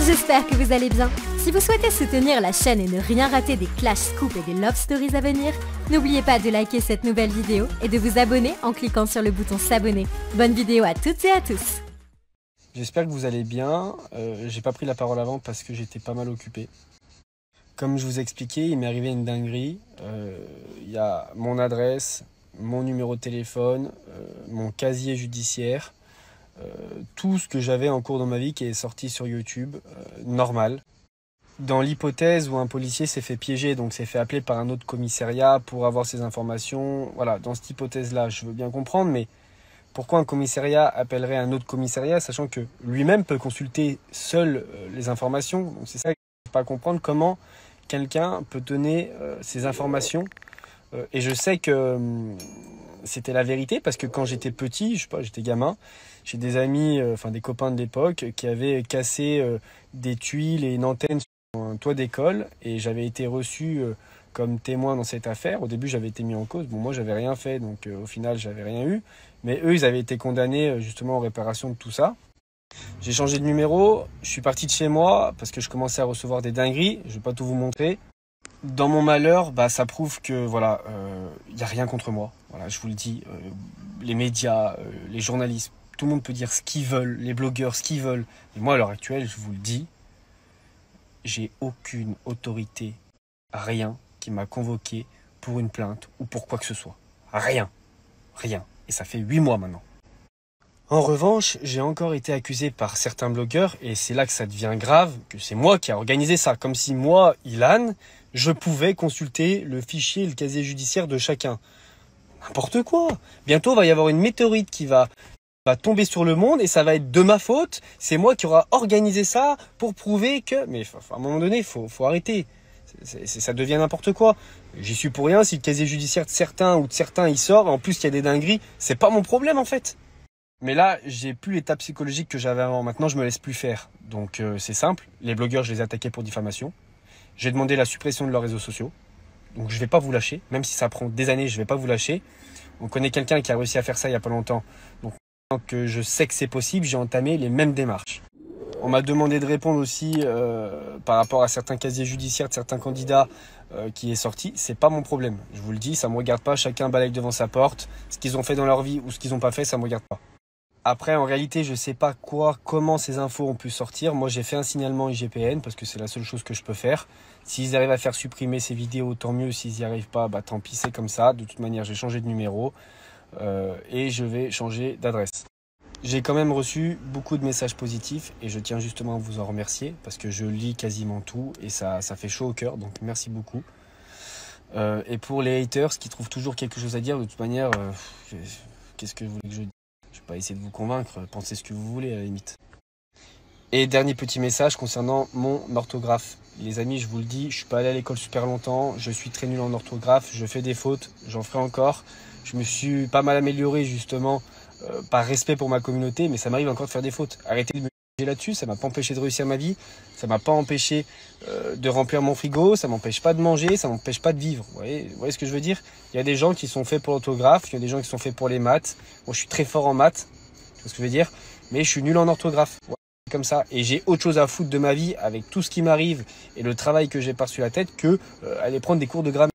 j'espère que vous allez bien. Si vous souhaitez soutenir la chaîne et ne rien rater des Clash Scoop et des Love Stories à venir, n'oubliez pas de liker cette nouvelle vidéo et de vous abonner en cliquant sur le bouton s'abonner. Bonne vidéo à toutes et à tous. J'espère que vous allez bien. J'ai pas pris la parole avant parce que j'étais pas mal occupé. Comme je vous ai expliqué, il m'est arrivé une dinguerie. Il y a mon adresse, mon numéro de téléphone, mon casier judiciaire, tout ce que j'avais en cours dans ma vie qui est sorti sur YouTube, normal. Dans l'hypothèse où un policier s'est fait piéger, donc s'est fait appeler par un autre commissariat pour avoir ces informations, voilà, dans cette hypothèse-là, je veux bien comprendre, mais pourquoi un commissariat appellerait un autre commissariat, sachant que lui-même peut consulter seul les informations. Donc c'est ça que je ne peux pas comprendre, comment quelqu'un peut donner ces informations. Et je sais que c'était la vérité, parce que quand j'étais petit, je sais pas, j'étais gamin, j'ai des amis, enfin des copains de l'époque, qui avaient cassé des tuiles et une antenne sur un toit d'école, et j'avais été reçu comme témoin dans cette affaire. Au début, j'avais été mis en cause. Bon, moi, j'avais rien fait, donc au final, j'avais rien eu. Mais eux, ils avaient été condamnés justement en réparation de tout ça. J'ai changé de numéro, je suis parti de chez moi parce que je commençais à recevoir des dingueries. Je vais pas tout vous montrer. Dans mon malheur, ça prouve que voilà, y a rien contre moi. Voilà, je vous le dis. Les médias, les journalistes, tout le monde peut dire ce qu'ils veulent, les blogueurs, ce qu'ils veulent. Et moi, à l'heure actuelle, je vous le dis, j'ai aucune autorité, rien qui m'a convoqué pour une plainte ou pour quoi que ce soit. Rien. Rien. Et ça fait 8 mois maintenant. En revanche, j'ai encore été accusé par certains blogueurs, et c'est là que ça devient grave, que c'est moi qui a organisé ça. Comme si moi, Ilan, je pouvais consulter le fichier et le casier judiciaire de chacun. N'importe quoi. Bientôt, il va y avoir une météorite qui va tomber sur le monde, et ça va être de ma faute. C'est moi qui aura organisé ça pour prouver que... Mais à un moment donné, faut arrêter. Ça devient n'importe quoi. J'y suis pour rien. Si le casier judiciaire de certains ou de certains il sort, et en plus il y a des dingueries, c'est pas mon problème en fait. Mais là, j'ai plus l'état psychologique que j'avais avant. Maintenant, je me laisse plus faire. Donc c'est simple. Les blogueurs, je les ai attaqués pour diffamation. J'ai demandé la suppression de leurs réseaux sociaux. Donc je vais pas vous lâcher. Même si ça prend des années, je vais pas vous lâcher. On connaît quelqu'un qui a réussi à faire ça il y a pas longtemps. Donc maintenant que je sais que c'est possible, j'ai entamé les mêmes démarches. On m'a demandé de répondre aussi par rapport à certains casiers judiciaires de certains candidats qui est sorti. C'est pas mon problème. Je vous le dis, ça me regarde pas. Chacun balaye devant sa porte. Ce qu'ils ont fait dans leur vie ou ce qu'ils n'ont pas fait, ça me regarde pas. Après, en réalité, je sais pas comment ces infos ont pu sortir. Moi, j'ai fait un signalement IGPN parce que c'est la seule chose que je peux faire. S'ils arrivent à faire supprimer ces vidéos, tant mieux. S'ils n'y arrivent pas, tant pis, c'est comme ça. De toute manière, j'ai changé de numéro et je vais changer d'adresse. J'ai quand même reçu beaucoup de messages positifs et je tiens justement à vous en remercier parce que je lis quasiment tout et ça fait chaud au cœur, donc merci beaucoup. Et pour les haters qui trouvent toujours quelque chose à dire, de toute manière, qu'est-ce que vous voulez que je dise? Je vais pas essayer de vous convaincre, pensez ce que vous voulez à la limite. Et dernier petit message concernant mon orthographe. Les amis, je vous le dis, je suis pas allé à l'école super longtemps, je suis très nul en orthographe, je fais des fautes, j'en ferai encore. Je me suis pas mal amélioré justement par respect pour ma communauté, mais ça m'arrive encore de faire des fautes. Arrêtez de me juger là-dessus, ça m'a pas empêché de réussir ma vie, ça m'a pas empêché de remplir mon frigo, ça m'empêche pas de manger, ça m'empêche pas de vivre. Vous voyez ce que je veux dire? Il y a des gens qui sont faits pour l'orthographe, il y a des gens qui sont faits pour les maths. Moi, je suis très fort en maths, tu vois ce que je veux dire, mais je suis nul en orthographe. Voilà, comme ça, et j'ai autre chose à foutre de ma vie avec tout ce qui m'arrive et le travail que j'ai par-dessus la tête que aller prendre des cours de grammaire.